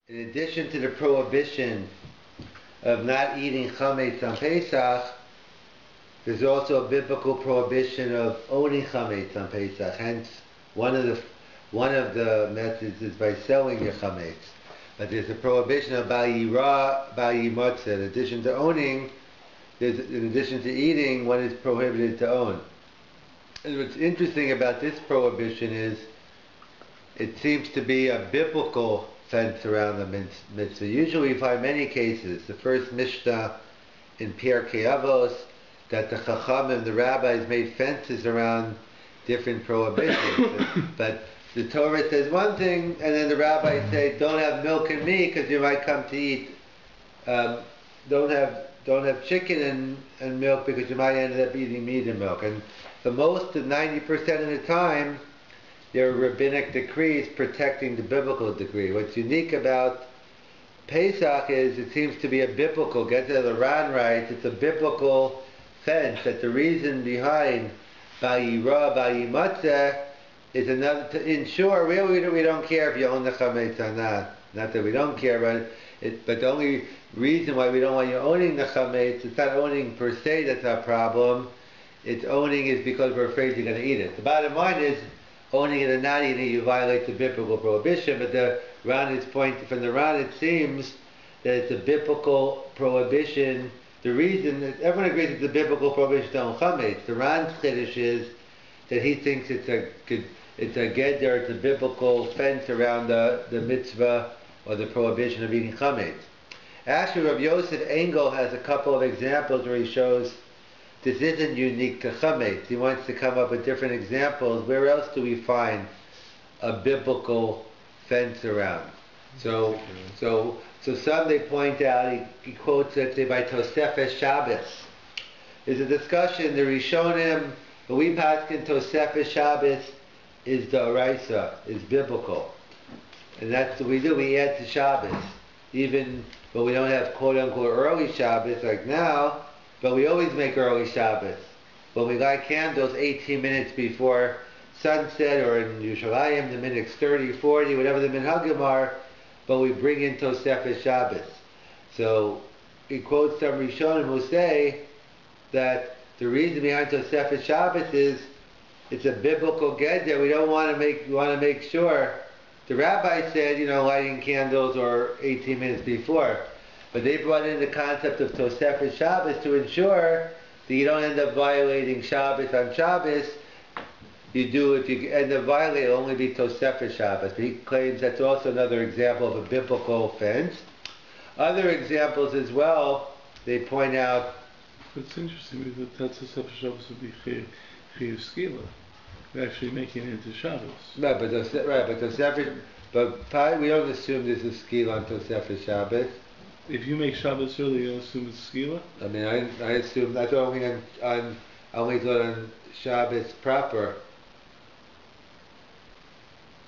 In addition to the prohibition of not eating chametz on Pesach, there's also a biblical prohibition of owning chametz on Pesach. Hence, one of the methods is by selling your chametz. But there's a prohibition of bal yira, bal yimotze. In addition to owning, in addition to eating, one is prohibited to own. And what's interesting about this prohibition is it seems to be a biblical fence around the mitzvah. Usually we find many cases. The first Mishnah in Pirkei Avos, that the Chachamim, the rabbis, made fences around different prohibitions. But the Torah says one thing, and then the rabbis say, don't have milk and meat because you might come to eat. Don't have chicken and milk because you might end up eating meat and milk. And the most of 90% of the time, there are rabbinic decrees protecting the biblical decree. What's unique about Pesach is it seems to be a biblical, get to the Ran writes, it's a biblical fence, that the reason behind bal yira, bal yimatzeh is another, to ensure, really we don't care if you own the chametz or not. Not that we don't care about it, but the only reason why we don't want you owning the chametz, it's not owning per se that's our problem, it's owning is because we're afraid you're going to eat it. The bottom line is, owning it and not eating it, you violate the biblical prohibition. But the Ran is pointing from the Ran, it seems that it's a biblical prohibition. The reason that everyone agrees it's a biblical prohibition to own chametz. The Ran's chiddush is that he thinks it's a geder, it's a biblical fence around the mitzvah or the prohibition of eating chametz. Actually, Rabbi Yosef Engel has a couple of examples where he shows this isn't unique to chametz. He wants to come up with different examples. Where else do we find a biblical fence around? So some they point out, he quotes, let's say, by Tosefes Shabbos. There's a discussion, the Rishonim, but we pass in Tosefes Shabbos is the Oraisa, is biblical. And that's what we do, we add to Shabbos. Even, but we don't have quote-unquote early Shabbos like now, but we always make early Shabbos. When we light candles 18 minutes before sunset, or in Yerushalayim, the minutes 30, 40, whatever the minhagim are, but we bring in Tosefes Shabbos. So he quotes some Rishonim who say that the reason behind Tosefes Shabbos is it's a biblical geder. We want to make sure. The rabbi said, lighting candles or 18 minutes before. But they brought in the concept of Tosefes Shabbos to ensure that you don't end up violating Shabbos on Shabbos. You do, if you end up violating, it'll only be Tosefes Shabbos. But he claims that's also another example of a biblical offense. Other examples as well, they point out. It's interesting because Tosefes Shabbos would be Chiyuv Skila. They're actually making it into Shabbos. Right, but Tosefes, but we don't assume there's a skila on Tosefes Shabbos. If you make Shabbos early, you don't assume it's skila? I mean, I assume, I thought I only thought on Shabbos proper.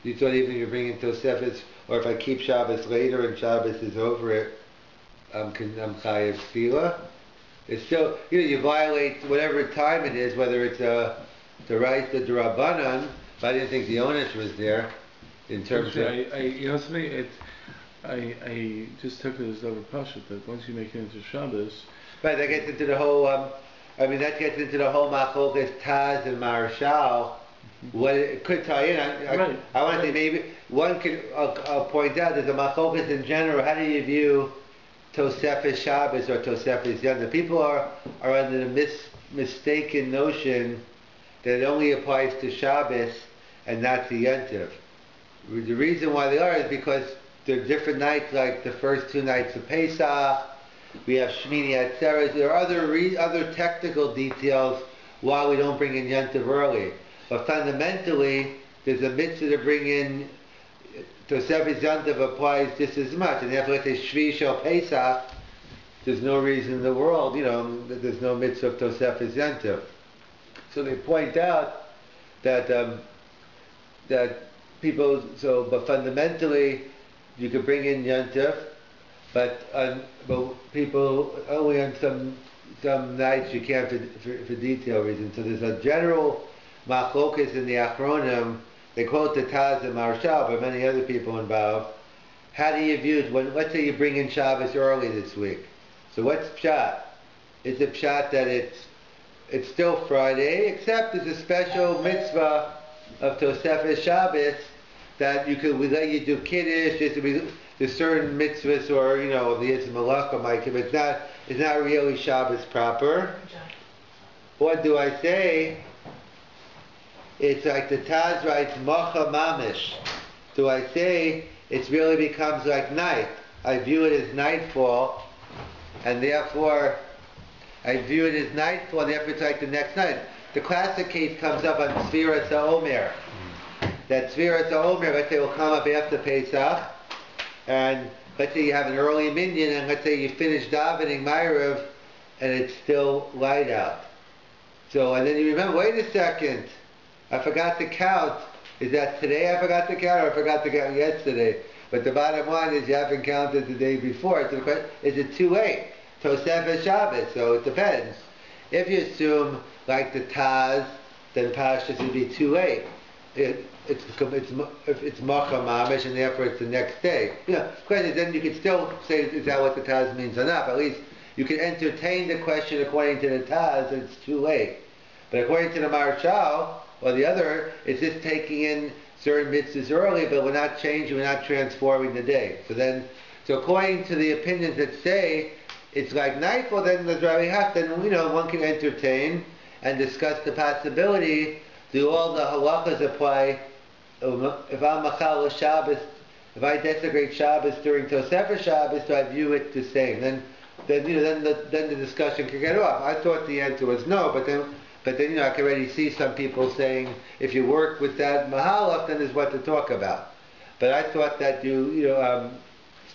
You thought even if you're bringing Tosefes, or if I keep Shabbos later and Shabbos is over it, I'm chayav skila. It's still, you violate whatever time it is, whether it's the right, the Drabanan, but I didn't think the onus was there in terms of... I just took it as Davar Pasha that once you make it into Shabbos, right, that gets into the whole. That gets into the whole Machlokes Taz and Marshal. What it could tie in. I want to say maybe one could. I'll point out there's a Machlokes in general. How do you view Tosefes Shabbos or Tosefes Yontif? People are under the mistaken notion that it only applies to Shabbos and not to Yontif. The reason why they are is because there are different nights, like the first 2 nights of Pesach. We have Shmini Atzeres. There are other technical details why we don't bring in Yontif early. But fundamentally, there's a mitzvah to bring in Tosefes Yontif applies just as much. And therefore, let's say Shvi Shel Pesach, there's no reason in the world, that there's no mitzvah of Tosefes Yontif. So they point out that people. But fundamentally, you could bring in Yontif, but people only on some nights you can't for detail reasons. So there's a general machlokes in the Achronim. They quote the Taz and Marshal, but many other people involved. how do you view it when, let's say you bring in Shabbos early this week. So what's pshat? Is it pshat that it's still Friday, except there's a special mitzvah of Tosefes Shabbos that we let you do Kiddush, there's certain mitzvahs, or, you know, the Yitzhak Malachah might give, it's not really Shabbos proper. Or do I say, it's like the Taz writes, Mocha Mamish. Do I say, it really becomes like night? I view it as nightfall, and therefore, therefore it's like the next night. The classic case comes up on Sfiras HaOmer. That Sfiras HaOmer, let's say, will come up after Pesach, and let's say you have an early minyan, and let's say you finish davening Ma'ariv, and it's still light out. So, and then you remember, wait a second, I forgot to count. Is that today I forgot to count, or I forgot to count yesterday? But the bottom line is you haven't counted the day before. So the question, is it too late? Tosefes Shabbos, so it depends. If you assume, like the Taz, then Pashtus would be too late. It's Macha Mamish, and therefore it's the next day. You know, the question is, then you could still say, is that what the Taz means or not? But at least you can entertain the question according to the Taz, and it's too late. But according to the Marshal, or the other, it's just taking in certain mitzvahs early, but we're not changing, we're not transforming the day. So according to the opinions that say it's like nightfall, then the Rabbi has, then, you know, one can entertain and discuss the possibility. Do all the halachas apply? If I'm machal Shabbos, if I desecrate Shabbos during Tosefes Shabbos, do I view it the same? Then the discussion could get off. I thought the answer was no, but then you know, I can already see some people saying if you work with that mahalach, then there's what to talk about. But I thought that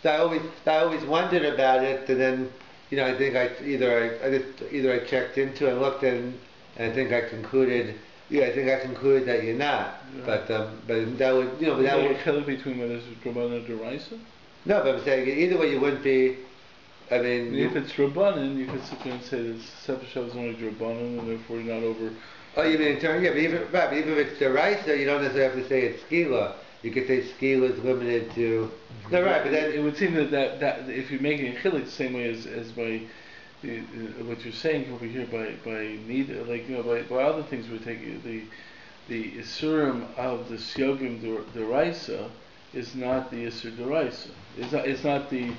I always wondered about it, and then, you know, I think either I checked into it and looked, and I think I concluded. Yeah, I think I concluded that you're not. Yeah. But that would, you know, but that would color between whether it's Rabbanan or Deraisa. No, but I'm saying either way you wouldn't be. I mean, if it's Rabbanan, you could sit there and say that Sefer Shabbos is only Rabbanan, and therefore you're not over. Oh, you mean in terms? Yeah, but even if it's Deraisa, you don't necessarily have to say it's Skila. You could say Skila is limited to. No, right, but then it would seem that if you're making a chilik the same way as by what you're saying over here by need, like, you know, by other things we take the isurim of the syogim deraisa is not the isur deraisa. It's not the,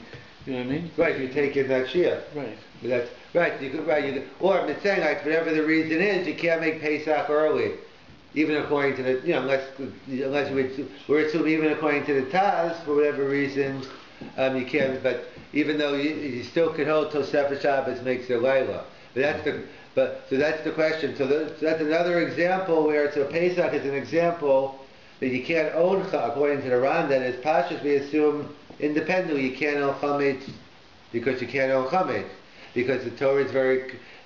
you know what I mean? Right, you take in that shia. Right. But that's right. You could, or I'm saying, like, whatever the reason is, you can't make Pesach early, even according to the, you know, unless we're assuming even according to the Taz, for whatever reason, you can't. But even though you still can hold Tosefes Shabbos makes a Layla. So that's the question. So that's another example where Pesach is an example that you can't own, according to the Ran, that is Pashas, we assume independently you can't own Chametz because you can't own Chametz. Because the Torah is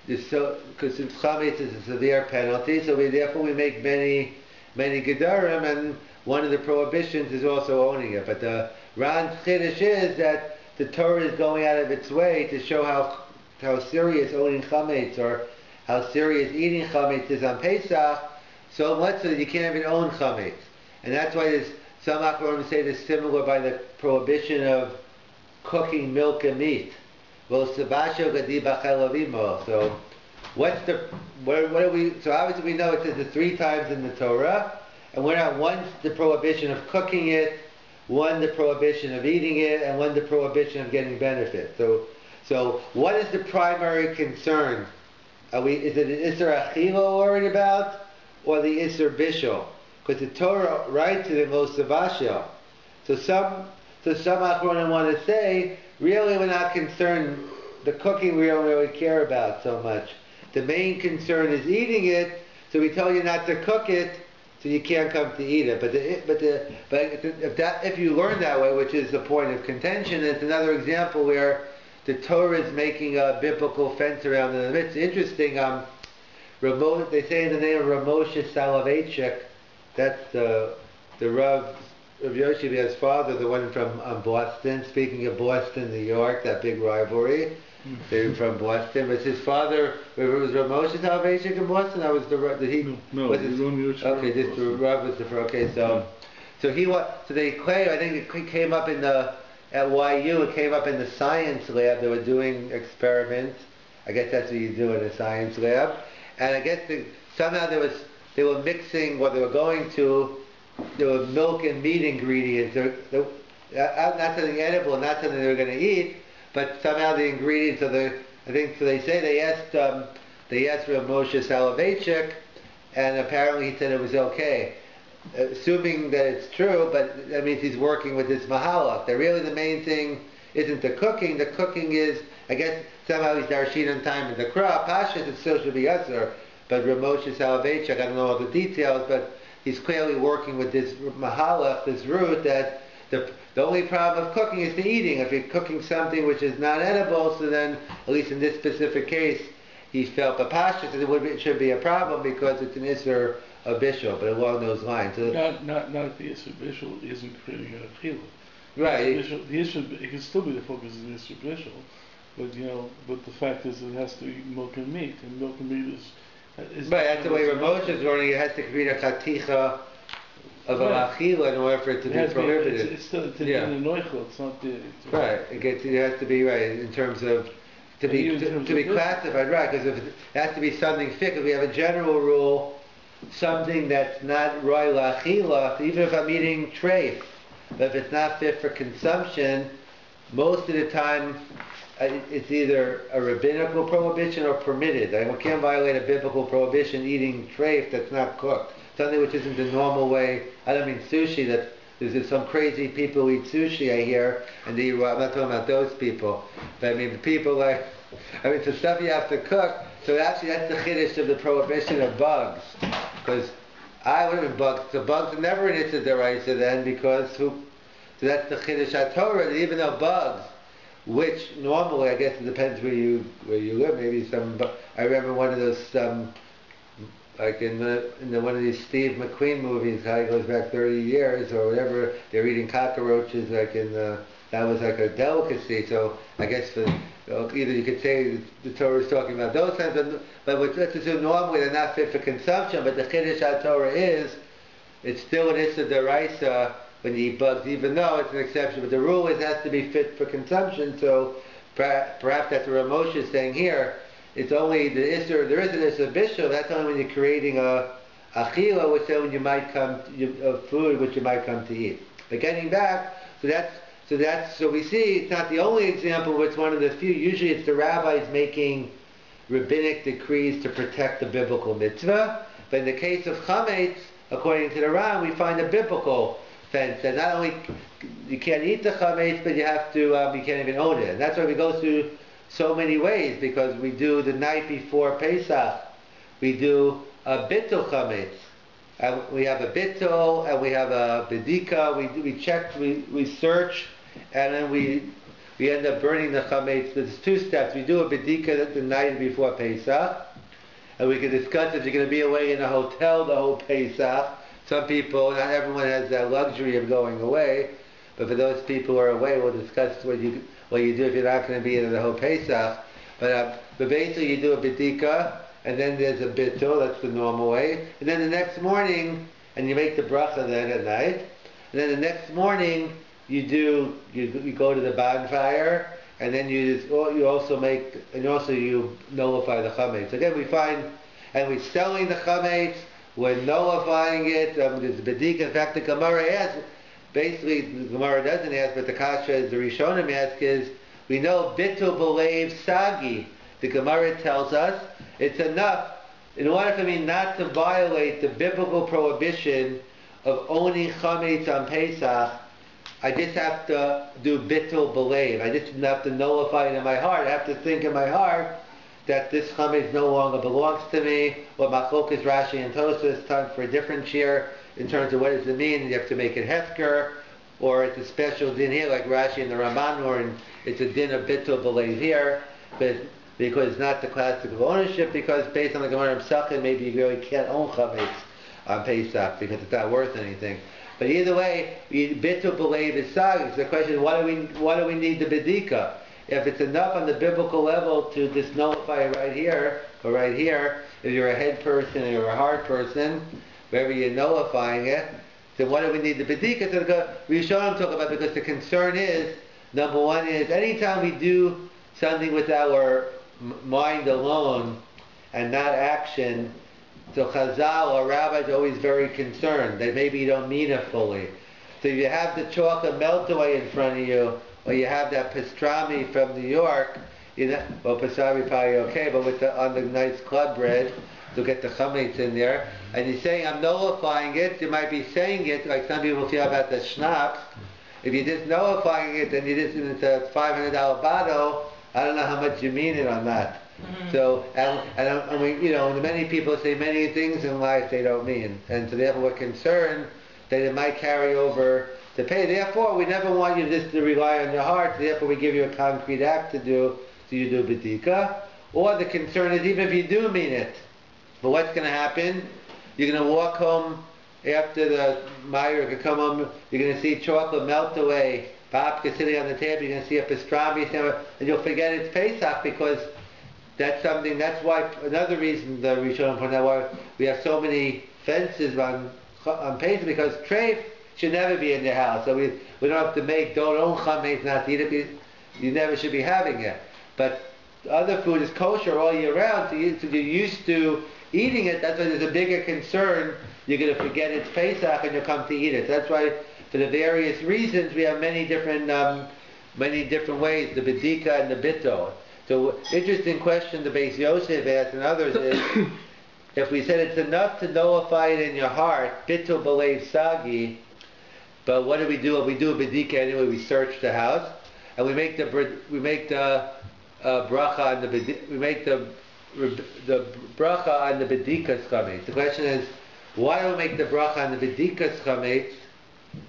because Chametz is a severe penalty, so therefore we make many Gedarim, and one of the prohibitions is also owning it. But the Ran's Chiddush is that the Torah is going out of its way to show how serious owning Chametz, or how serious eating Chametz is on Pesach, so much so that you can't even own Chametz. And that's why some Acharonim say this similar by the prohibition of cooking milk and meat. So what are we? So obviously we know it says it 3 times in the Torah, and we're not once the prohibition of cooking it, one the prohibition of eating it, and one the prohibition of getting benefit. So what is the primary concern? Is it an Isser Achila worried about, or the Isser Bishul? Because the Torah writes it in Lo Savashel. So some Achronim want to say, really we're not concerned, the cooking we don't really care about so much. The main concern is eating it, so we tell you not to cook it, so you can't come to eat it. But if you learn that way, which is the point of contention, it's another example where the Torah is making a biblical fence around it. It's interesting. They say in the name of Ramosha Soloveitchik, that's the Rav Yoshivia's father, the one from Boston. Speaking of Boston, New York, that big rivalry. They're from Boston. Was his father? It was Ramosha Soloveitchik in Boston. I was the Rav. Did he? No, was his, okay, this the Rav was the okay. So they claim. I think it came up in the at YU, it came up in the science lab. They were doing experiments. I guess that's what you do in a science lab. And I guess somehow they were mixing what they were going to. There were milk and meat ingredients. Not something edible, not something they were going to eat, but somehow the ingredients of I think so they say they asked Rav Moshe Soloveitchik, and apparently he said it was okay. Assuming that it's true, but that means he's working with this mahalach. That really the main thing isn't the cooking. The cooking is, I guess, somehow he's darshin on time in the crop. Pashas, it still should be usher. But Rav Moshe Soloveitchik, I don't know all the details, but he's clearly working with this mahalach, this root, that the only problem of cooking is the eating. If you're cooking something which is not edible, so then, at least in this specific case, he felt papashas, and it should be a problem because it's an isser of bishul, but along those lines. So not the isser bishul isn't creating a chila. Right. The issue, it can still be the focus of the isser bishul, but the fact is it has to be milk and meat, and milk and meat is right. That's the way Rav Moshe is learning. It has to create a chaticha of a achila in order for it to be prohibited. It's still in the noichel. It's not the. Right. It has to be right in terms of to be classified, right? Because if it has to be something fit. Because we have a general rule, something that's not roy la'achila, even if I'm eating treif, but if it's not fit for consumption, most of the time it's either a rabbinical prohibition or permitted. I can't violate a biblical prohibition eating treif that's not cooked. Something which isn't the normal way. I don't mean sushi. That there's some crazy people who eat sushi, I hear, and I'm not talking about those people, but I mean the people it's the stuff you have to cook. So actually, that's the chiddush of the prohibition of bugs, because I would have been bugs. So bugs are never an issur deraisa then, because so that's the chiddush HaTorah. That even though bugs, which normally I guess it depends where you live, maybe I remember one of those. Like in one of these Steve McQueen movies, how he goes back 30 years or whatever, they're eating cockroaches that was like a delicacy. So I guess either you could say the Torah is talking about those kinds, but let's assume normally they're not fit for consumption. But the chiddush HaTorah is, it's still an issur deraisa when you eat bugs, even though it's an exception. But the rule is it has to be fit for consumption. So perhaps that's what Rav Moshe is saying here. It's only the isser. There is an isser bishul. That's only when you're creating a chila, which then when you might come food which you might come to eat. But getting back, so we see it's not the only example, but it's one of the few. Usually, it's the rabbis making rabbinic decrees to protect the biblical mitzvah. But in the case of chametz, according to the Ram, we find a biblical fence that not only you can't eat the chametz, but you have to you can't even own it. And that's why we go through so many ways, because we do the night before Pesach, we do a bittul chametz. We have a bittul and we have a bedika. We check, we search, and then we end up burning the chametz. There's two steps. We do a bedika the night before Pesach, and we can discuss if you're going to be away in a hotel the whole Pesach. Some people, not everyone has that luxury of going away, but for those people who are away, we'll discuss what you do if you're not going to be in the whole Pesach. But basically you do a bedika, and then there's a bittul, that's the normal way. And then the next morning, and you make the bracha then at night. And then the next morning, you go to the bonfire, and then you nullify the chametz. Again, we find, and we're selling the chametz, we're nullifying it. There's bedika. In fact, the Gemara asks. Basically, the Gemara doesn't ask, but the kasha is the Rishonim ask is, we know bittul b'leiv sagi. The Gemara tells us it's enough in order for me not to violate the biblical prohibition of owning chametz on Pesach. I just have to do bittul b'leiv. I just have to nullify it in my heart. I have to think in my heart that this chametz no longer belongs to me. What machlokas Rashi and Tosafos, time for a different shir. In terms of what does it mean, you have to make it hefker, or it's a special din here, like Rashi and the Raman, or it's a din of bittul b'leiv here, but because it's not the classic of ownership, because based on the Gemara Pesachim, maybe you really can't own chametz on Pesach because it's not worth anything. But either way, bittul b'leiv is sag. So the question is, why do we need the bedika? If it's enough on the biblical level to just nullify it right here or right here, if you're a head person or you're a heart person, wherever you're nullifying it, then why do we need the bedika? So we show them talk about, because the concern is Number one is anytime we do something with our mind alone and not action, so Chazal or rabbis are always very concerned that maybe you don't mean it fully. So if you have the chocolate melt away in front of you, or you have that pastrami from New York, well, pastrami probably okay, but on the nice club bread, to get the chametz in there, and you're saying I'm nullifying it, you might be saying it like some people feel about the schnapps. If you're just nullifying it, then it's a $500 bottle. I don't know how much you mean it on that. Mm-hmm. So, and we, many people say many things in life they don't mean, and so therefore we're concerned that it might carry over to pay. Therefore, we never want you just to rely on your heart. Therefore, we give you a concrete act to do. So you do bedika. Or the concern is even if you do mean it, but what's going to happen? You're going to walk home after the Meyer, you can come home, you're going to see chocolate melt away, babka sitting on the table, you're going to see a pastrami, and you'll forget it's Pesach because that's why, another reason the Rishonim point out why we have so many fences on Pesach, because treif should never be in your house. So we don't have to make, don't own chametz, not to eat it, you never should be having it. But other food is kosher all year round, so you're used to eating it. That's why there's a bigger concern. You're going to forget it's Pesach and you'll come to eat it. That's why, for the various reasons, we have many different ways, the bedika and the bitto. So, interesting question the Beis Yosef asked and others is, if we said it's enough to nullify it in your heart, bitto belev sagi, but what do? We do a bedika anyway. We search the house and we make the bracha on the bracha on the bedikas chametz. The question is, why don't we make the bracha on the bedikas chametz?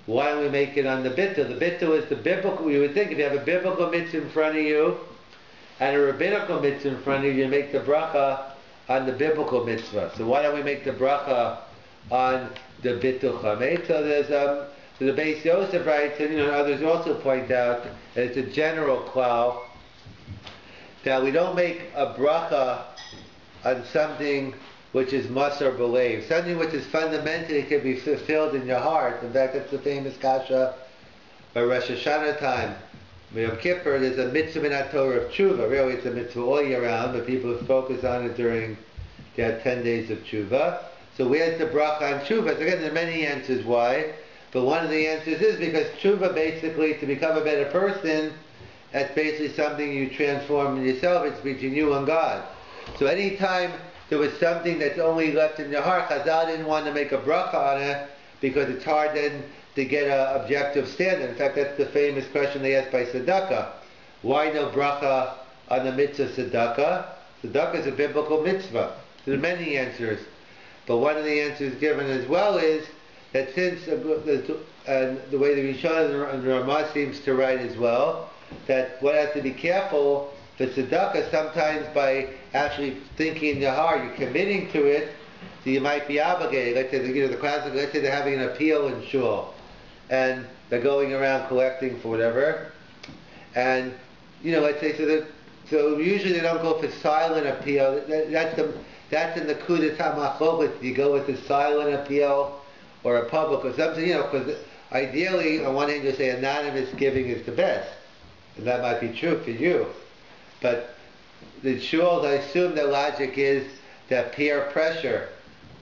Why don't we make it on the bittul? The bittul is the biblical. You would think if you have a biblical mitzvah in front of you and a rabbinical mitzvah in front of you, you make the bracha on the biblical mitzvah. So why don't we make the bracha on the bittul chametz? So there's so the Beis Yosef writes, and others also point out that it's a general klal. Now we don't make a bracha on something which is masar belev, something which is fundamentally can be fulfilled in your heart. In fact, that's the famous kasha by Rosh Hashanah time. Yom Kippur, there's a mitzvah in our Torah of tshuva. Really, it's a mitzvah all year round, but people focus on it during their 10 days of tshuva. So where's the bracha on tshuva? So again, there are many answers why, but one of the answers is because tshuva, basically, to become a better person, that's basically something you transform in yourself. It's between you and God. So anytime there was something that's only left in your heart, Chazal didn't want to make a bracha on it because it's hard then to get an objective standard. In fact, that's the famous question they asked by tzedakah. Why no bracha on the mitzvah tzedakah? Tzedakah is a biblical mitzvah. There are many answers. But one of the answers given as well is that since, and the way the Rishonim and Ramah seems to write as well, that one has to be careful for tzedakah sometimes by actually thinking in your heart, you're committing to it, so you might be obligated. Let's say, the classic, let's say they're having an appeal in shul, and they're going around collecting for whatever, and, let's say, so usually they don't go for silent appeal. That's in the kudas hamachlokas. You go with the silent appeal or a public or something, because ideally, on one hand, you say anonymous giving is the best. And that might be true for you. But the shuls, I assume the logic is that peer pressure.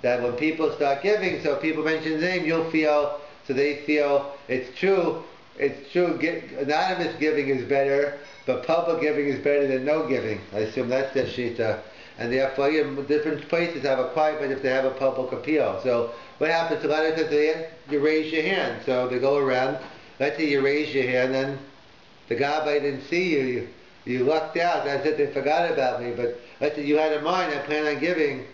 That when people start giving, so people mention his name, so they feel it's true, anonymous giving is better, but public giving is better than no giving. I assume that's their shita. And therefore, different places have a requirement if they have a public appeal. So what happens? A lot of times you raise your hand. So they go around, let's say you raise your hand, and the gabbai didn't see you. You lucked out. That's it. They forgot about me. But let's say you had in mind, I plan on giving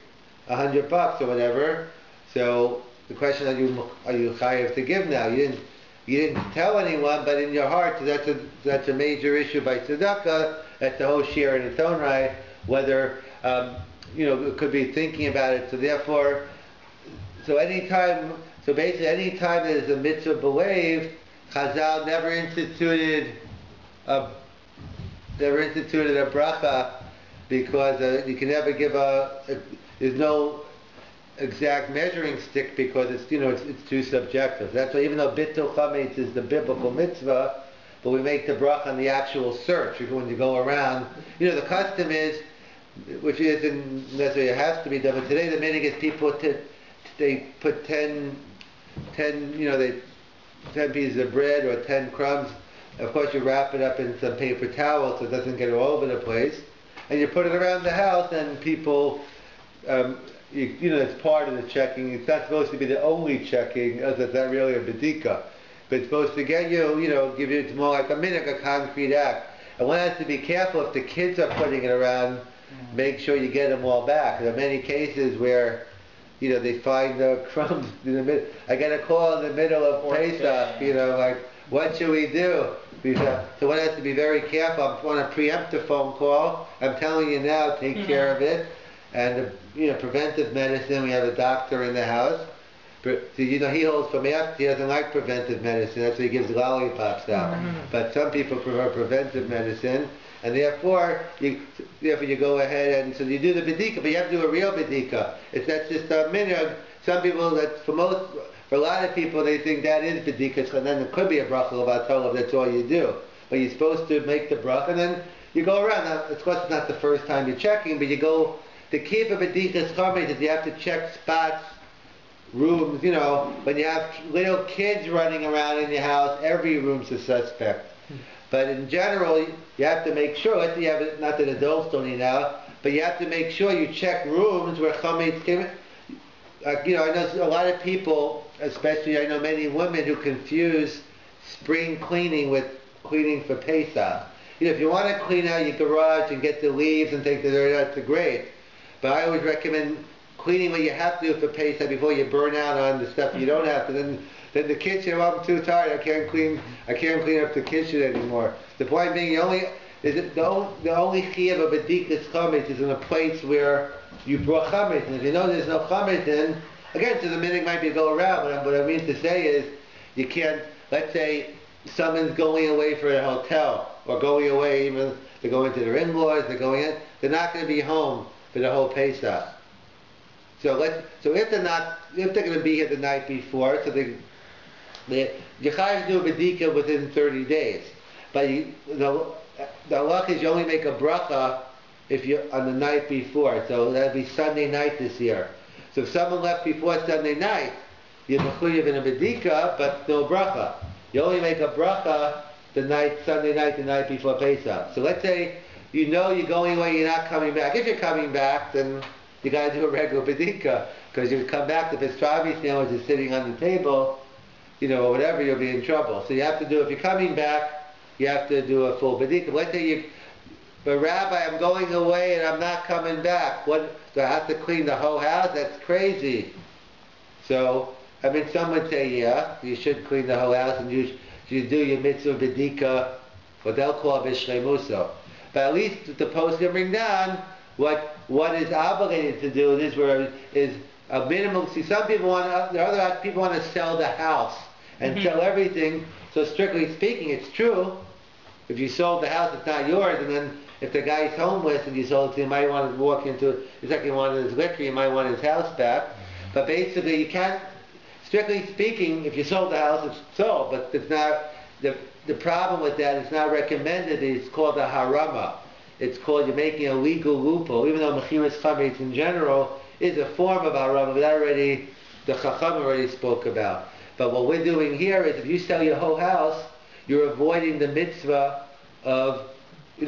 $100 or whatever. So the question is, are you chayav to give now? You didn't tell anyone, but in your heart, so that's a major issue by tzedakah. That's the whole share in its own right. Whether it could be thinking about it. So therefore, basically, anytime there's a mitzvah belev, Chazal never instituted a bracha because you can never give there's no exact measuring stick because it's too subjective. That's why even though bittul chametz is the biblical mitzvah, but we make the bracha on the actual search. When you go around, the custom is, which isn't necessarily has to be done, but today the minhag is people they put 10 pieces of bread or 10 crumbs. Of course, you wrap it up in some paper towel so it doesn't get all over the place, and you put it around the house, and people, it's part of the checking. It's not supposed to be the only checking, as it's not really a bedika, but it's supposed to get give you, it's more like a minhag, a concrete act. And one has to be careful if the kids are putting it around. Make sure you get them all back. There are many cases where, they find the crumbs in the middle. I get a call in the middle of Pesach, like, what should we do? So one has to be very careful. I want to preempt a phone call. I'm telling you now, take care of it. And, preventive medicine, we have a doctor in the house. So, he holds from after, he doesn't like preventive medicine, that's why he gives lollipops out. But some people prefer preventive medicine, and therefore you go ahead and, so you do the bedika, but you have to do a real bedika. That's just a minhag. Some people, for a lot of people, they think that is bedika, so then it could be a bracha of atolov, that's all you do. But you're supposed to make the bracha, and then you go around. Now, of course, it's not the first time you're checking, but you go, the key for bedikas chametz is you have to check spots, rooms, when you have little kids running around in your house, every room's a suspect. But in general, you have to make sure, let's say you have, not that adults don't eat out, but you have to make sure you check rooms where chametz came in. I know a lot of people, especially I know many women who confuse spring cleaning with cleaning for Pesach. If you want to clean out your garage and get the leaves and take the dirt out, that's great. But I always recommend cleaning what you have to do for Pesach before you burn out on the stuff you don't have to. Then the kitchen, I'm too tired. I can't clean up the kitchen anymore. The point being, the only chiyuv of bedikas chametz is in a place where you brought chametz. And if you know there's no chametz in, again, so the minhag might be to go around. But what I mean to say is, you can't. Let's say someone's going away for a hotel, or going away, even they're going to their in-laws. They're going in. They're not going to be home for the whole Pesach. So if they're going to be here the night before, so you chayav do a bedika within 30 days. But the halach is you only make a bracha if you on the night before. So that'd be Sunday night this year. So if someone left before Sunday night, you're mechuyev in a bedika, but no bracha. You only make a bracha Sunday night, the night before Pesach. So let's say you're going away, you're not coming back. If you're coming back, then you got to do a regular bedika, because you come back, the pastrami sandwich is sitting on the table, or whatever, you'll be in trouble. So you have to do, if you're coming back, you have to do a full bedika. Let's say but Rabbi, I'm going away and I'm not coming back. What, do I have to clean the whole house? That's crazy. So, some would say, yeah, you should clean the whole house and you do your mitzvah bedika, what they'll call b'shleimuso. But at least the post can bring down what is obligated to do. This is a minimum. See, some people people want to sell the house and sell everything. So strictly speaking, it's true. If you sold the house, it's not yours. And then if the guy's homeless and you sold it to him, you might want to walk into, it's like you wanted his liquor, you might want his house back. But basically, you can't. Strictly speaking, if you sold the house, it's sold. But it's not. The problem with that, it's not recommended. It's called a harama. It's called, you're making a legal loophole, even though mechiras chametz in general is a form of harama, but the Chacham already spoke about. But what we're doing here is, if you sell your whole house, you're avoiding the mitzvah of the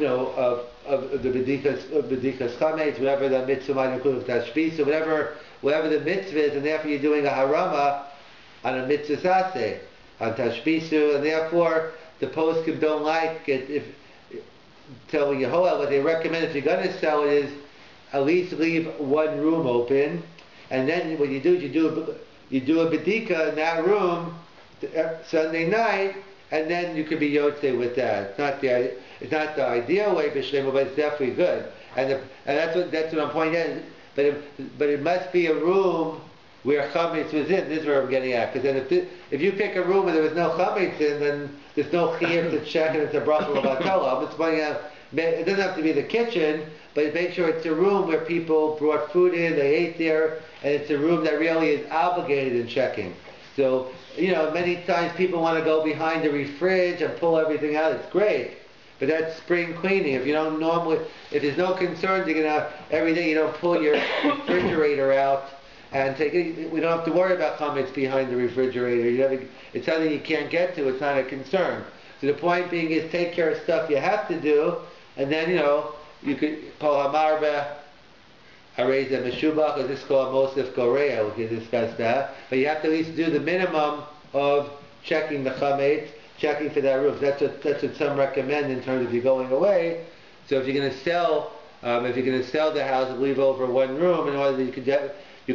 bedikas chametz, whatever the mitzvah might include, of tashbis, or whatever the mitzvah is, and therefore you're doing a harama on a mitzvah saseh, on tashbisu, and therefore the poskim don't like it if telling Yehoah. What they recommend if you're going to sell it is at least leave one room open, and then what you do is you do a bedika in that room Sunday night, and then you could be yotze with that. It's not the ideal way, but it's definitely good. And that's what I'm pointing out. But it must be a room where chametz was in. This is where I'm getting at. Because then if you pick a room where there was no chametz in, then there's no chiyuv to check, and it's a bracha l'batala. I'm just pointing out, it doesn't have to be the kitchen, but make sure it's a room where people brought food in, they ate there, and it's a room that really is obligated in checking. So, many times people want to go behind the fridge and pull everything out. It's great. But that's spring cleaning. If there's no concern, every day you don't pull your refrigerator out and take it. We don't have to worry about chametz behind the refrigerator. It's something you can't get to. It's not a concern. So the point being is take care of stuff you have to do, and then you could call hamarbe, areza meshubach, or this is called mosif gorea. We can discuss that. But you have to at least do the minimum of checking the chametz, checking for that room. That's what some recommend in terms of you going away. So if you're going to sell, the house, leave over one room in order that you could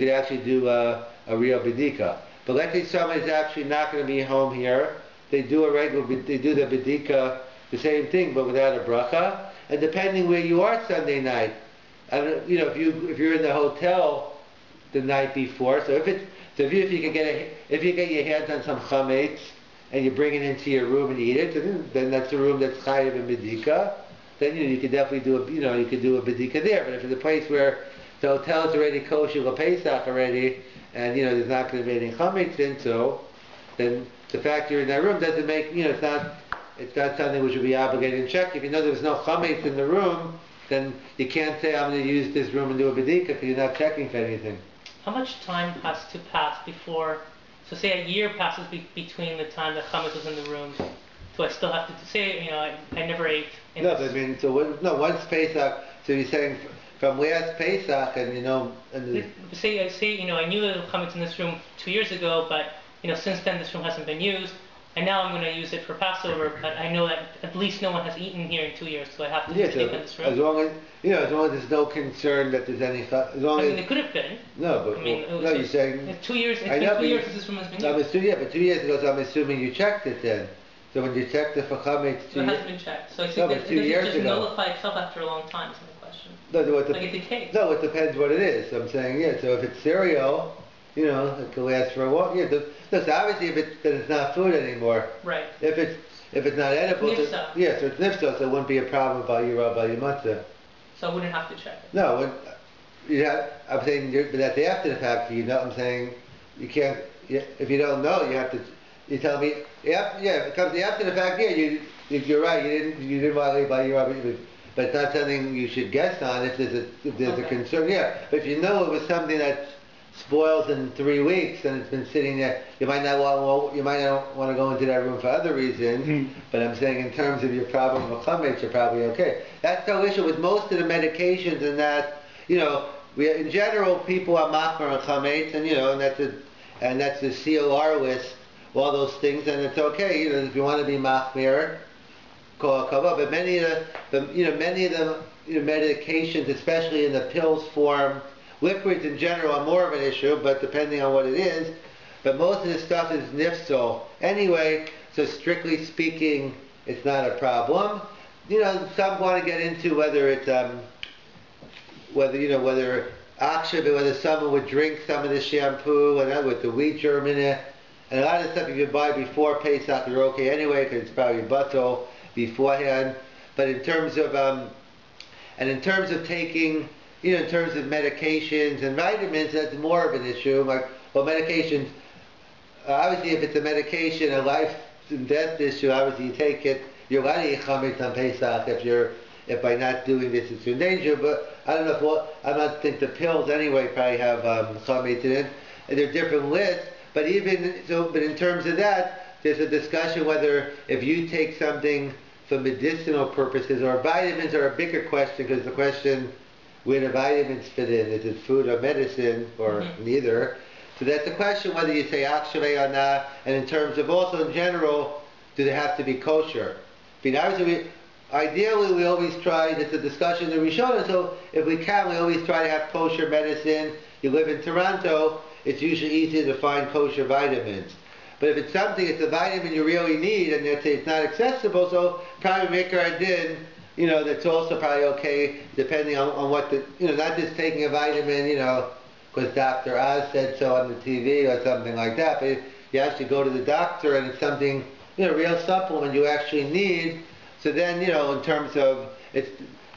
actually do a real bedika. But let's say somebody's actually not going to be home here. They do the bedika, the same thing, but without a bracha. And depending where you are Sunday night, if you're in the hotel the night before, if you get your hands on some chametz and you bring it into your room and eat it, then that's a room that's chayiv in bedika. Then you could definitely do a bedika there. But if it's a place where the hotel's already kosher for Pesach already, and there's not going to be any chametz in, so then the fact you're in that room doesn't make it's not something which would be obligated to check. If you know there's no chametz in the room, then you can't say I'm going to use this room and do a bedika because you're not checking for anything. How much time has to pass before? So say a year passes between the time the chametz was in the room. So I still have to say, I never ate. Once Pesach. So you're saying from last Pesach, and say I knew there was chametz in this room 2 years ago, but since then this room hasn't been used, and now I'm going to use it for Passover. But I know that at least no one has eaten here in 2 years, so I have to keep in this room. As long as there's no concern that there's any. There could have been. No, but you're saying it's 2 years. It's been 2 years since this room has been used. But 2 years ago, so I'm assuming you checked it then. So when you checked it for chametz, it hasn't been checked. So I think it just nullify itself after a long time. Is my question. It decays. No, it depends what it is. So I'm saying So if it's cereal, it could last for a while. So obviously if it's not food anymore. Right. If it's not edible. So it's nifsa, so it wouldn't be a problem by your matzah. So I wouldn't have to check it. No, I'm saying, but that's after the fact. I'm saying you can't. If you don't know, you have to. You tell me, if it comes after the fact, you're right. You didn't violate by your Rabbi, but it's not something you should guess on if there's a concern. Yeah, but if you know it was something that spoils in 3 weeks and it's been sitting there, you might not want to go into that room for other reasons. But I'm saying in terms of your problem with chametz, you're probably okay. That's no issue with most of the medications, and that in general people are machmer on chametz, and that's the COR list. All those things, and it's okay. If you want to be machmir, call kavod. But many of the medications, especially in the pills form, liquids in general are more of an issue. But depending on what it is, but most of the stuff is nifsol anyway. So strictly speaking, it's not a problem. Some want to get into whether it's whether someone would drink some of the shampoo with the wheat germ in it. And a lot of stuff you can buy before Pesach, you're okay anyway, because it's probably bottle beforehand. But in terms of taking, in terms of medications and vitamins, that's more of an issue. Medications, obviously if it's a medication, a life and death issue, obviously you take it, you're allowed to eat chametz on Pesach if by not doing this it's in danger. But I don't know I don't think the pills anyway probably have chametz in it. And there are different lists. But in terms of that, there's a discussion whether if you take something for medicinal purposes, or vitamins are a bigger question, because the question where the vitamins fit in, is it food or medicine, or neither? So that's the question whether you say akshavei or not, and in terms of also in general, do they have to be kosher? Ideally we always try, it's a discussion in the Rishonah, so if we can, we always try to have kosher medicine. You live in Toronto, it's usually easy to find kosher vitamins. But if it's a vitamin you really need, and let's say it's not accessible, so probably make a din, that's also probably okay, depending on what not just taking a vitamin, because Dr. Oz said so on the TV or something like that, but if you actually go to the doctor and it's something, real supplement you actually need, so then, in terms of,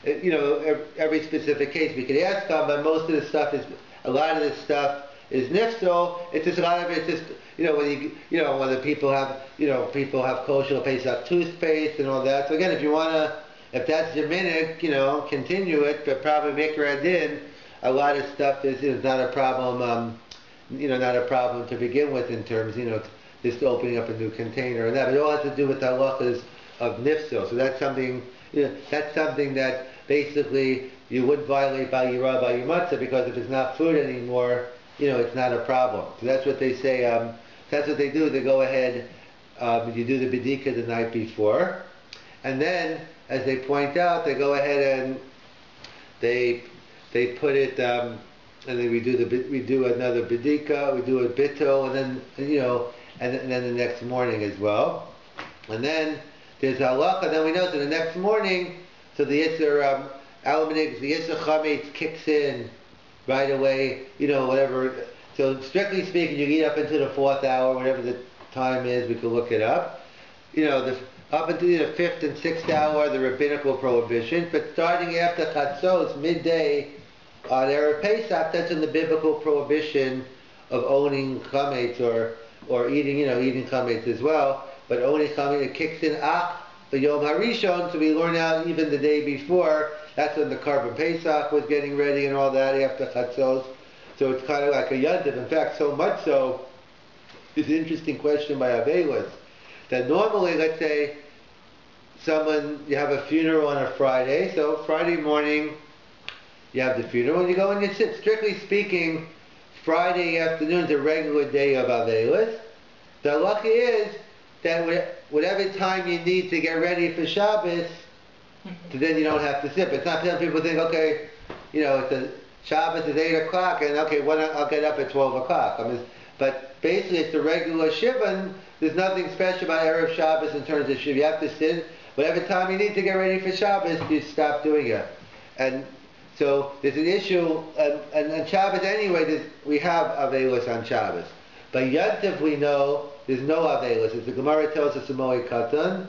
every specific case we could ask on, but most of the stuff a lot of this stuff is nifsol. It's just a lot of it. It's just when the people have, kosher Pesach toothpaste and all that. So again, if that's your minute, continue it, but probably make your in. A lot of stuff is not a problem, not a problem to begin with in terms, just opening up a new container and that. But it all has to do with the halachas of nifso. So that's something, that basically you would violate by yirah, by your matzah, because if it's not food anymore, it's not a problem. So that's what they say. That's what they do. They go ahead. You do the bedika the night before, and then, as they point out, they go ahead and they put it. And then we do another bedika. We do a bito, and then and then the next morning as well. And then there's halacha. Then we know so the next morning. So the Yisr Alamanig, the Yisr Chametz kicks in right away, whatever. So strictly speaking, you eat up into the 4th hour, whatever the time is, we could look it up. Up into the 5th and 6th hour, the rabbinical prohibition. But starting after Chatzos, midday, on Erev Pesach, that's in the biblical prohibition of owning chametz or eating, eating chametz as well. But owning chametz, it kicks in the Yom HaRishon, so we learn out even the day before. That's when the Karban Pesach was getting ready and all that after Chatzos. So it's kind of like a yontif. In fact, so much so, it's an interesting question by Avelis, that normally, let's say, you have a funeral on a Friday, so Friday morning, you have the funeral, and you go and you sit. Strictly speaking, Friday afternoon is a regular day of Avelis. The halacha is that whatever time you need to get ready for Shabbos, so then you don't have to sit. But it's not some people think, okay, it's a Shabbos is 8 o'clock, and okay, I'll get up at 12 o'clock. But basically, it's the regular shivan. There's nothing special about Erev Shabbos in terms of shiva. You have to sit whatever time you need to get ready for Shabbos. You stop doing it, and so there's an issue. And Shabbos anyway, we have avelos on Shabbos. But Yontif we know there's no avelos. As the Gemara tells us in Moed Katan,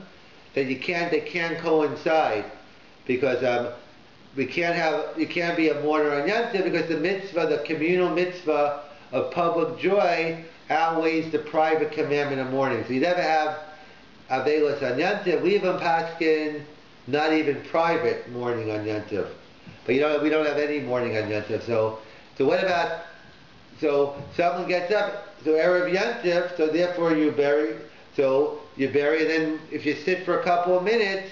that they can't coincide, because you can't be a mourner on Yontif, because the communal mitzvah of public joy outweighs the private commandment of mourning. So you never have avelos on Yontif. We even paskin not even private mourning on Yontif. But we don't have any mourning on Yontif. So what about? So someone gets up. So Erev Yontif. So therefore you bury. So you bury, and then if you sit for a couple of minutes,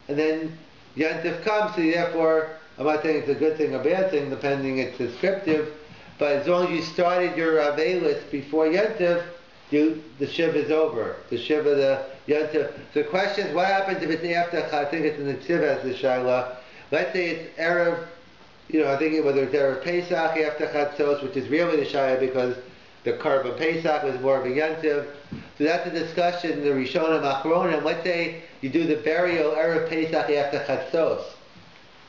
and then Yontif comes. So therefore, I'm not saying it's a good thing or bad thing, depending. It's descriptive. But as long as you started your avelis before Yontif, the shiva is over. The shiva, the Yontif. So the question is, what happens if it's after? I think it's in the Tziv as the Shaila. Let's say it's Erev, I think whether it's Erev Pesach after Chatzos, which is really the Shaila because the Karban Pesach was more of a Yontif. So that's a discussion in the Rishonim Achronim. Let's say you do the burial Erev Pesach after Chatzos.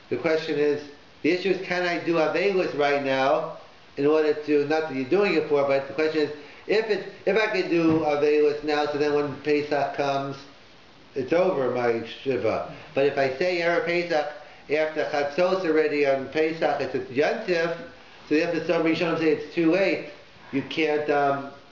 The question is, the issue is, can I do Avelis right now in order to, not that you're doing it for, but the question is, if I could do Avelis now, so then when Pesach comes, it's over my Shiva. But if I say Erev Pesach after Chatzos already on Pesach, it's Yontif, so after some Rishonim say it's too late, you can't,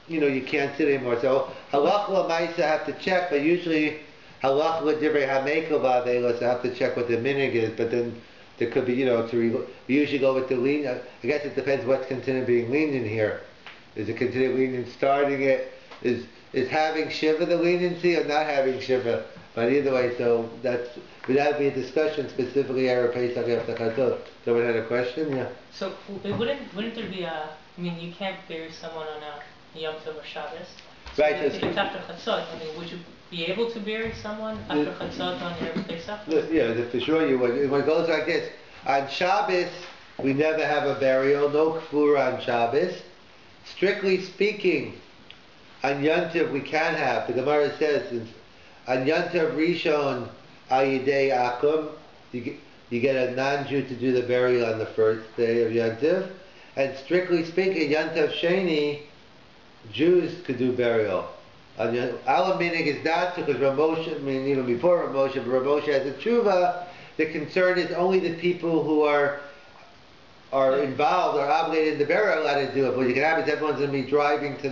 you can't sit anymore. So halach l'maisa have to check, but usually halach l'divrei hamekel ba'avelos, I have to check what the minig is. But then there could be, we usually go with the lenient. I guess it depends what's considered being lenient here. Is it considered lenient starting it? Is having shiva the leniency or not having shiva? But either way, so that would be a discussion specifically Erev Pesach after Chatzos. Someone had a question? Yeah. So wouldn't there be you can't bury someone on a Yom Tov or Shabbos. So right. If it's after Chatzot, would you be able to bury someone after Chatzot on Erev Pesach? Yeah, for sure you would. It goes like this. On Shabbos, we never have a burial, no kfura on Shabbos. Strictly speaking, on Yontif we can have. The Gemara says, on Yontif Rishon Ayidei Akum, you get a non-Jew to do the burial on the first day of Yontif. And strictly speaking, Yontif Sheni, Jews could do burial. Our meaning is not because Ramosha, even before Ramosha, but Ramosha has a tshuva. The concern is only the people who are involved or obligated in the burial allowed to do it. What you can have is everyone's going to be driving to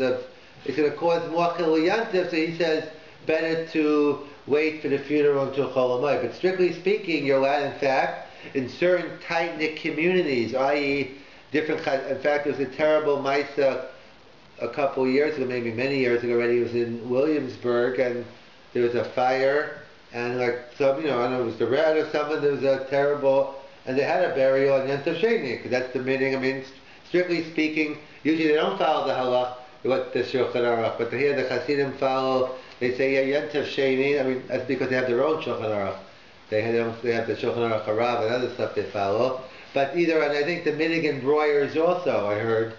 it's going to cause more chilul yantiv, so he says better to wait for the funeral until Chol Hamoed. But strictly speaking, you're allowed, in fact, in certain tight-knit communities, i.e. different, in fact, there was a terrible Maisa a couple of years ago, maybe many years ago already. It was in Williamsburg, and there was a fire, and like some, I don't know, it was the rat or someone, there was a terrible, and they had a burial on Yom Tov Sheni, because that's the meaning. I mean, strictly speaking, usually they don't follow the halach, what the Shulchan Aruch, but here the Hasidim follow, they say, yeah, Yom Tov Sheni, I mean, that's because they have their own Shulchan Aruch. They have the Shulchan Aruch Harav and other stuff they follow. But either, and I think the Minigan Breuers also, I heard,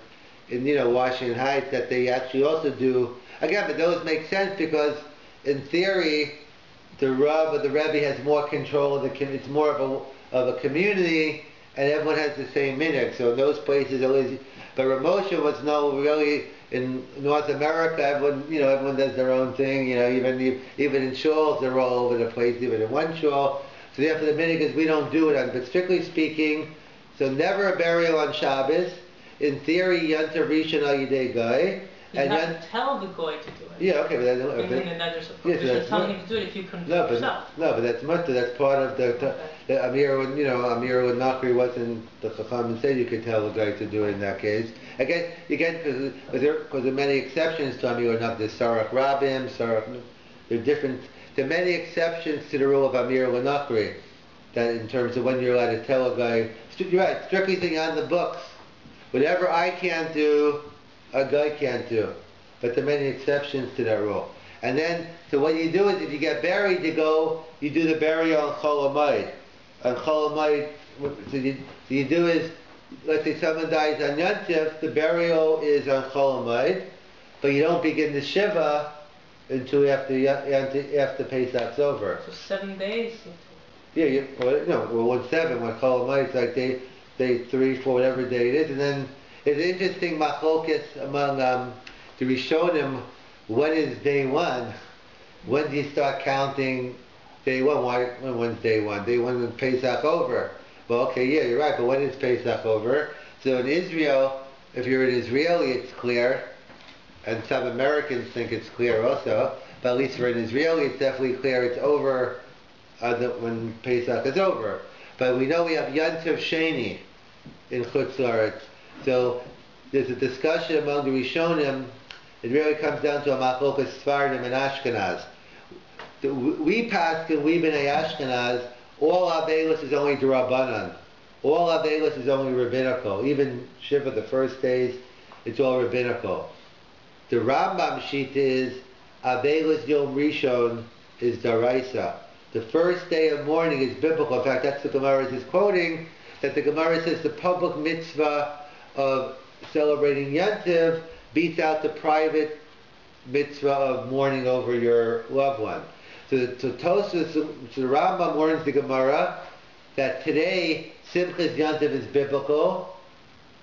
in Washington Heights, that they actually also do, again, but those make sense because in theory the Rav or the Rebbe has more control of the it's more of a community, and everyone has the same minhag. So in those places always, but Ramosha was really in North America, everyone does their own thing, even in shuls they're all over the place, even in one shul. So therefore the minhag is we don't do it, but strictly speaking, so never a burial on Shabbos. In theory, Yontav Rishon al Yidei Goy. You have to tell the goy to do it. Yeah, okay, but that's you're just telling him to do it if you couldn't do it yourself. No, but that's mutter. That's part of the Amir. When Amir when Nachri wasn't the Chacham said you could tell the guy to do it in that case. Again, because there are many exceptions to Amir Nachri. There's Sarach Rabim, Sarach. There are different. There are many exceptions to the rule of Amir Nachri. That in terms of when you're allowed to tell a guy. You're right. Strictly thinking on the books. Whatever I can't do, a guy can't do. But there are many exceptions to that rule. And then, so what you do is, if you get buried, you do the burial on Chol Hamoed. On Chol Hamoed, so you do is, let's say someone dies on Yom Tov, the burial is on Chol Hamoed, but you don't begin the Shiva until after Pesach's over. So 7 days? Yeah, when 7, when Chol Hamoed, it's like day 3, 4, whatever day it is, and then it's an interesting machlokes among the Rishonim. When is day 1? When do you start counting day 1? When's day 1? Day 1 is Pesach over. Well, okay, yeah, you're right, but when is Pesach over? So in Israel, if you're an Israeli, it's clear, and some Americans think it's clear also, but at least for an Israeli, it's definitely clear it's over when Pesach is over. But we know we have Yom Tov Sheni in Chutz La'aretz. So there's a discussion among the Rishonim. It really comes down to a machlokas Sfardim and Ashkenaz. We paskin, we b'nei Ashkenaz, all Avelis is only D'Rabbanan. All Avelis is only rabbinical. Even Shiva, the first days, it's all rabbinical. The Rambam Shita is Avelis Yom Rishon is Daraisa. The first day of mourning is biblical. In fact, that's the Gemara is quoting, that the Gemara says the public mitzvah of celebrating Yom Tov beats out the private mitzvah of mourning over your loved one. So the Rambam warns the Gemara that today Simchas Yom Tov is biblical,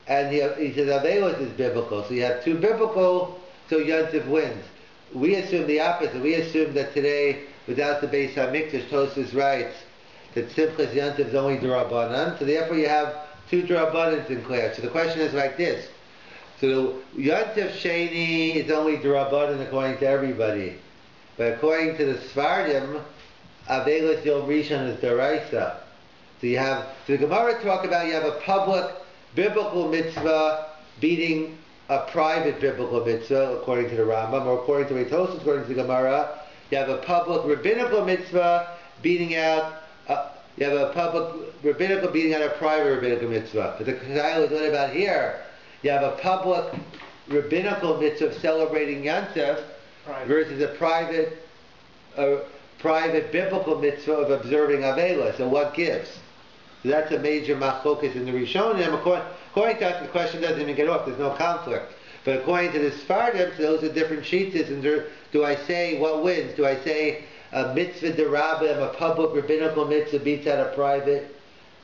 and he says Avelos is biblical. So you have two biblical, so Yom Tov wins. We assume the opposite. We assume that today, without the Beis HaMikdash, Tosfos writes that Simchas Yom Tov is only D'Rabbanan, so therefore you have two D'Rabbanans in class. So the question is like this. So Yom Tov Sheni is only D'Rabbanan according to everybody. But according to the Sfardim, Avelos Yom Rishon is D'Oraisa. So the Gemara talk about you have a public biblical mitzvah beating a private biblical mitzvah according to the Rambam, or according to Tosfos, according to the Gemara. You have a public rabbinical mitzvah beating out. You have a public rabbinical beating out a private rabbinical mitzvah. But the Kazayla is what about here? You have a public rabbinical mitzvah of celebrating Yom Tov versus a private biblical mitzvah of observing Avela. So what gives? So that's a major machlokas in the Rishonim. According to us, the question doesn't even get off. There's no conflict. But according to the Sfardim, so those are different sheets. And do I say what wins? Do I say a mitzvah derabim, a public rabbinical mitzvah beats out a private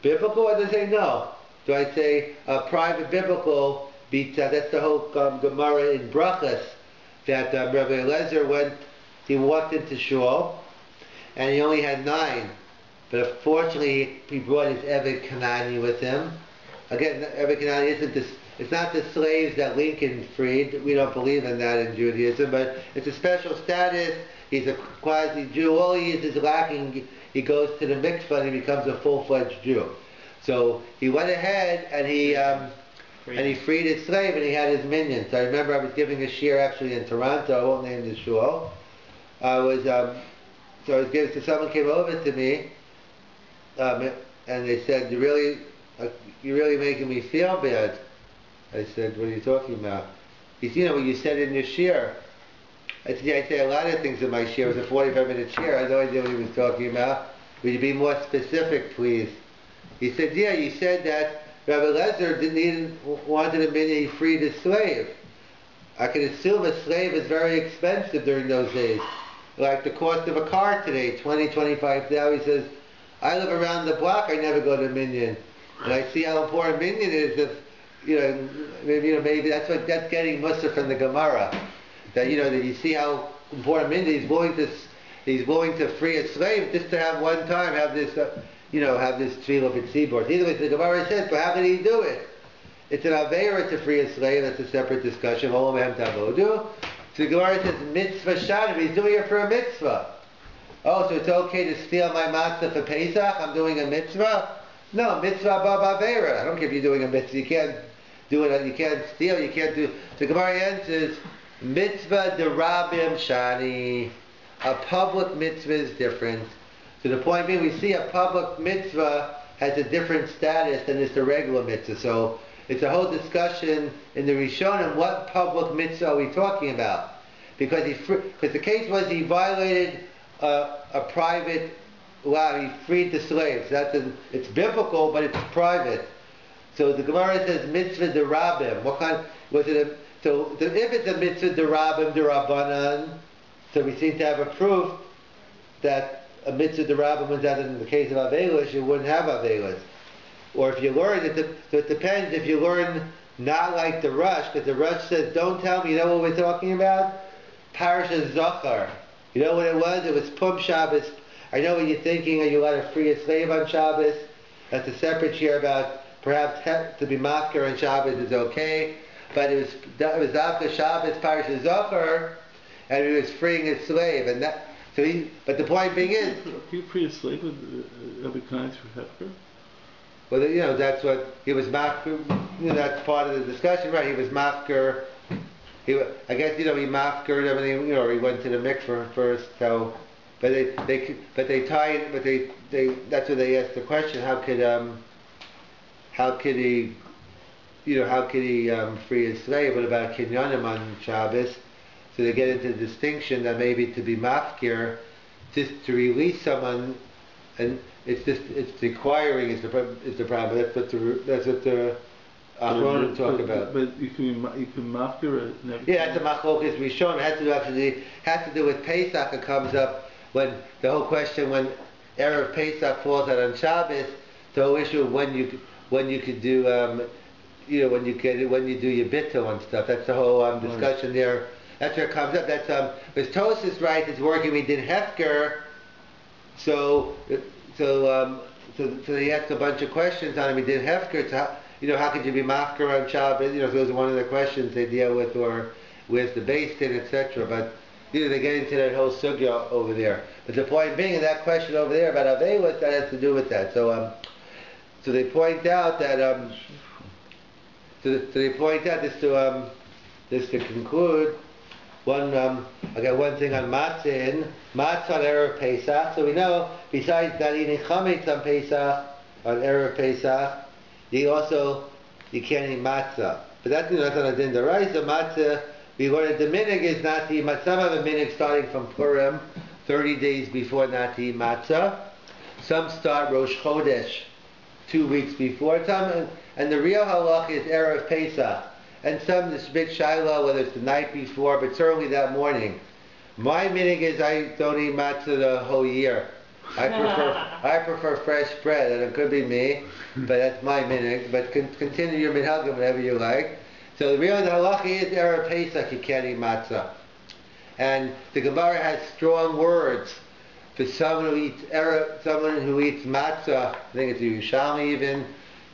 biblical? Or do I say no? Do I say a private biblical beats out? That's the whole Gemara in Brachas that Rabbi Eliezer he walked into shul and he only had 9. But unfortunately, he brought his Eved Kanani with him. Again, Eved Kanani isn't this. it's not the slaves that Lincoln freed. We don't believe in that in Judaism, but it's a special status. He's a quasi-Jew. All he is lacking. He goes to the mikvah and he becomes a full-fledged Jew. So he went ahead and he freed his slave and he had his minions. I remember I was giving a shiur actually in Toronto. I won't name the shul. So someone came over to me, and they said, "You're really making me feel bad." I said, "What are you talking about?" He said, what you said in your shiur. I said, "Yeah, I say a lot of things in my shiur. It was a 45-minute shiur. I had no idea what he was talking about. Would you be more specific, please?" He said, "Yeah, you said that Rabbi Lezer wanted a minion, he freed his slave. I can assume a slave is very expensive during those days. Like the cost of a car today, 20, 25 now." He says, "I live around the block, I never go to Minyan. And I see how important Minyan is if, maybe that's getting Mussar from the Gemara. That you see how important Minyan, he's willing to free a slave just to have one time, have this, have this tefillah of tzibur. Either way, the Gemara says, but how can he do it? It's an aveira to free a slave, that's a separate discussion. So the Gemara says, mitzvah shanim, he's doing it for a mitzvah. Oh, so it's okay to steal my matzah for Pesach? I'm doing a mitzvah? No, mitzvah ba'avera. I don't care if you're doing a mitzvah. You can't do it. You can't steal. You can't do. The Gemara answers, mitzvah derabim shani. A public mitzvah is different. To the point being, we see a public mitzvah has a different status than is the regular mitzvah. So it's a whole discussion in the Rishonim. What public mitzvah are we talking about? Because the case was he violated a private law. He freed the slaves. It's biblical, but it's private. So the Gemara says mitzvah derabim. What kind was it? If it's a mitzvah derabim derabanan, so we seem to have a proof that a mitzvah derabim was that in the case of avelis, you wouldn't have avelis. Or if you learn, so it depends if you learn not like the Rush, because the Rush says, "Don't tell me." You know what we're talking about? Parashat Zachar. You know what it was? It was Pum Shabbos. I know what you're thinking. Are you allowed to free a slave on Shabbos? That's a separate shiur about perhaps to be mafker on Shabbos is okay. But it was after Shabbos, Parashat Zachar, and he was freeing his slave. And that, but the point being is, can you free a slave of a kind through Hefker? Well, that's what he was mafker. That's part of the discussion, right? He was mafker. I guess he mafkered everything. He went to the mikveh first. So, but they tied. That's what they asked the question. How could he free his slave? What about kinyanim on Shabbos? So they get into the distinction that maybe to be mafkir, just to release someone, and it's requiring is the problem. That's what the Achronim talk about. But you can mafkir. Yeah, that's a machlokas rishon. It has to do with Pesach. It comes up when the whole question when erev Pesach falls out on Shabbos. The whole issue of when you could do when you do your bittul and stuff. That's the whole discussion there. That's where it comes up. That's because Tosas right is working. We did hefker, so they asked a bunch of questions on him. We did hefker. So how could you be mafker on Shabbos? So those are one of the questions they deal with, or where's the base din, etc. But they get into that whole sugya over there. But the point being, in that question over there about avelis, that has to do with that. So they point out that just to conclude. I got one thing on matzah on erev Pesach. So we know besides not eating chametz on Pesach on erev Pesach, you can't eat matzah. But that's not on a din d'oraisa. Matzah, we learned the minig is not to eat matzah. Some have a minig starting from Purim, 30 days before not to eat matzah. Some start Rosh Chodesh, 2 weeks before. And the real halach is erev Pesach. And some, this big shiloh, whether it's the night before, but certainly that morning. My minig is I don't eat matzah the whole year. I prefer fresh bread, and it could be me, but that's my minig. But continue your minhagim whatever you like. So the halacha is erev Pesach you can't eat matzah. And the Gemara has strong words for someone who eats matzah. I think it's a Yerushalmi even.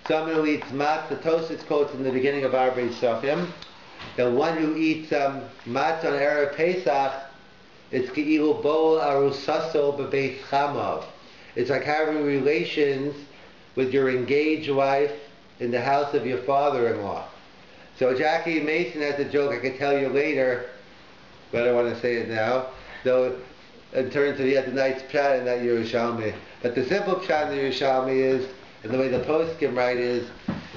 someone who eats matzah, Tosfos quotes in the beginning of our Pesachim, the one who eats matzah on Erev Pesach, it's ki'ilu bol arusaso b'beit chamav. It's like having relations with your engaged wife in the house of your father-in-law. So Jackie Mason has a joke I can tell you later, but I don't want to say it now. Though in terms of he had a nice pshat in that Yerushalmi. But the simple pshat in the Yerushalmi is, and the way the poskim write is,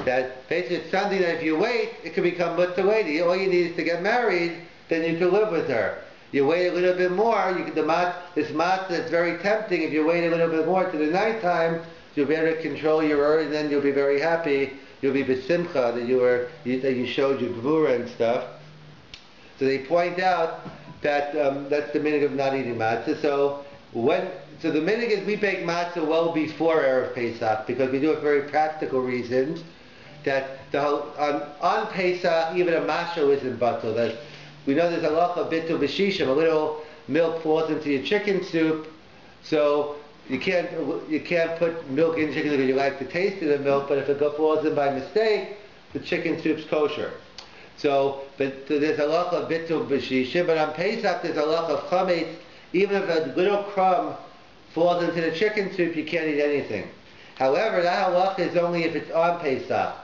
that basically it's something that if you wait, it can become mutter lady. All you need is to get married, then you can live with her. You wait a little bit more, you can, this matzah that's very tempting, if you wait a little bit more to the nighttime, you'll be able to control your urge, and then you'll be very happy. You'll be besimcha that you showed your gvura and stuff. So they point out that that's the minhag of not eating matzah. So the minhag is we bake matzah well before Erev Pesach because we do it for very practical reasons. That on Pesach even a mashal isn't batel. That we know there's a halacha bitul b'shishim. A little milk falls into your chicken soup, so you can't put milk in chicken because you like the taste of the milk. But if it falls in by mistake, the chicken soup's kosher. So there's a halacha bitul b'shishim. But on Pesach there's a halacha of chametz. Even if a little crumb falls into the chicken soup, you can't eat anything. However, that halacha is only if it's on Pesach.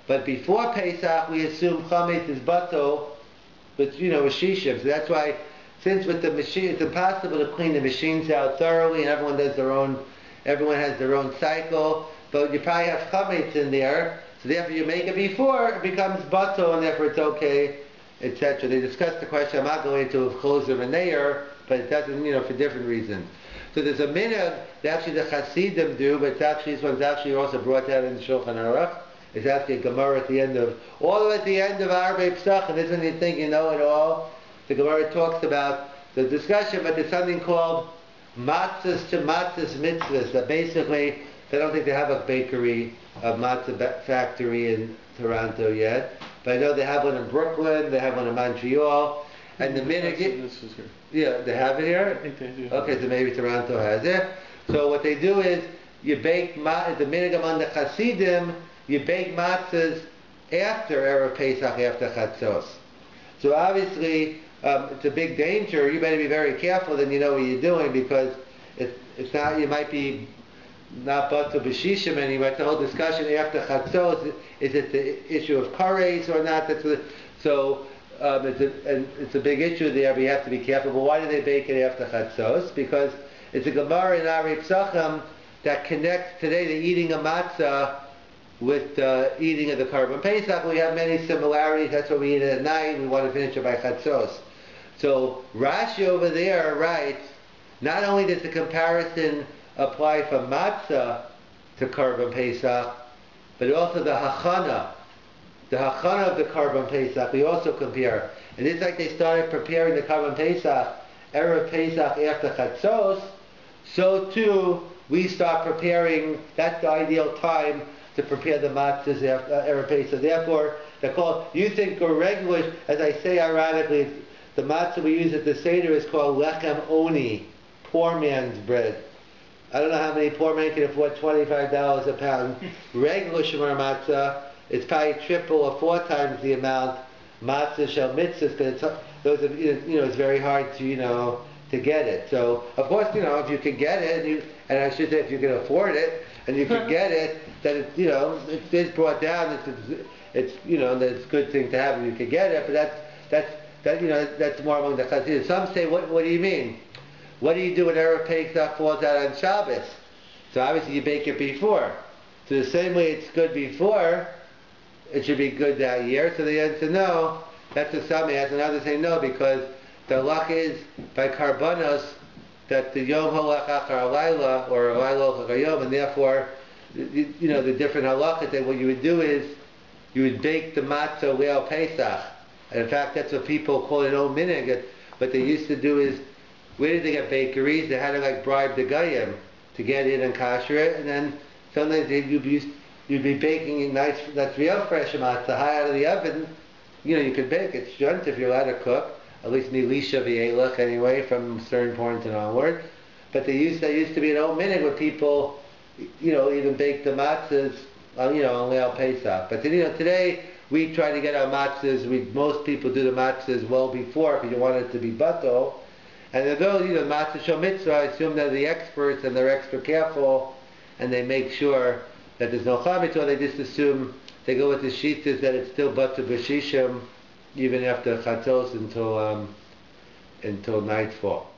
But before Pesach, we assume chametz is batel, but with shishim. So that's why, since with the machine, it's impossible to clean the machines out thoroughly, and everyone has their own cycle. But you probably have chametz in there, so therefore you make it before, it becomes batel, and therefore it's okay, etc. They discussed the question. I'm not going into choser and neir, but it doesn't, for different reasons. So there's a minhag that actually the Hasidim do, but this one's actually also brought out in the Shulchan Aruch. It's actually a Gemara at the end of Arba Pesach, and this is when you think you know it all. The Gemara talks about the discussion, but there's something called matzahs to matzahs mitzvahs, that basically, they don't think they have a bakery, a matzah factory in Toronto yet, but I know they have one in Brooklyn, they have one in Montreal, and the minhag... This is here. Yeah, they have it here? I think they do. Okay, so maybe Toronto has it. So what they do is, you bake the minhag among the Hasidim, you bake matzahs after Erev Pesach, after Chatzos. So obviously, it's a big danger. You better be very careful, then you know what you're doing, because it's not, you might be not batel b'shishim anyway. It's the whole discussion after Chatzos, is it the issue of kares or not? It's a big issue there, but you have to be careful. But why do they bake it after Chatzos? Because it's a Gemara in Arba Pesachim that connects today the eating of matzah with the eating of the Karban Pesach. We have many similarities. That's why we eat it at night. We want to finish it by Chatzos. So Rashi over there writes, not only does the comparison apply from matzah to Karban Pesach, but also the hachana. The hachana of the Karban Pesach, we also compare. And it's like they started preparing the Karban Pesach, Erev Pesach after Chatzos, so too we start preparing, that's the ideal time to prepare the matzahs after Erev Pesach. Therefore, they're called, you think regular, as I say ironically, the matzah we use at the Seder is called lechem oni, poor man's bread. I don't know how many poor men can afford $25 a pound. Regular Shemar matzah, it's probably triple or 4 times the amount matzah shel mitzvahs, because it's very hard to get it. So of course, if you can get it, and I should say if you can afford it and you can get it, then it is brought down. It's a good thing to have if you can get it. But that's more among the Chassidim. Some say, what do you mean? What do you do when Erev Pesach falls out on Shabbos? So obviously you bake it before. So the same way it's good before, it should be good that year. So the answer no. That's what some answer. And others say no, because the halach is by karbanos that the yom halach achar alayla or alayla achar yom, and therefore the different halachas, that what you would do is you would bake the matzah leil Pesach. And in fact, that's what people call it old minhag. What they used to do is, where did they get bakeries? They had to bribe the goyim to get in and kasher it, and then sometimes you'd be baking nice, that's real fresh matzah, high out of the oven. You could bake it shunt if you're allowed to cook, at least nilisha v'elach anyway, from a certain point and onward. But there used to be an old minhag where people, even bake the matzahs only al Pesach. But today we try to get our matzahs. Most people do the matzahs well before if you want it to be bato. And although matzah shel mitzvah, I assume they're the experts and they're extra careful, and they make sure that there's no chametz, or they just assume they go with the shitas that it's still bato b'shishim even after chatzos until nightfall.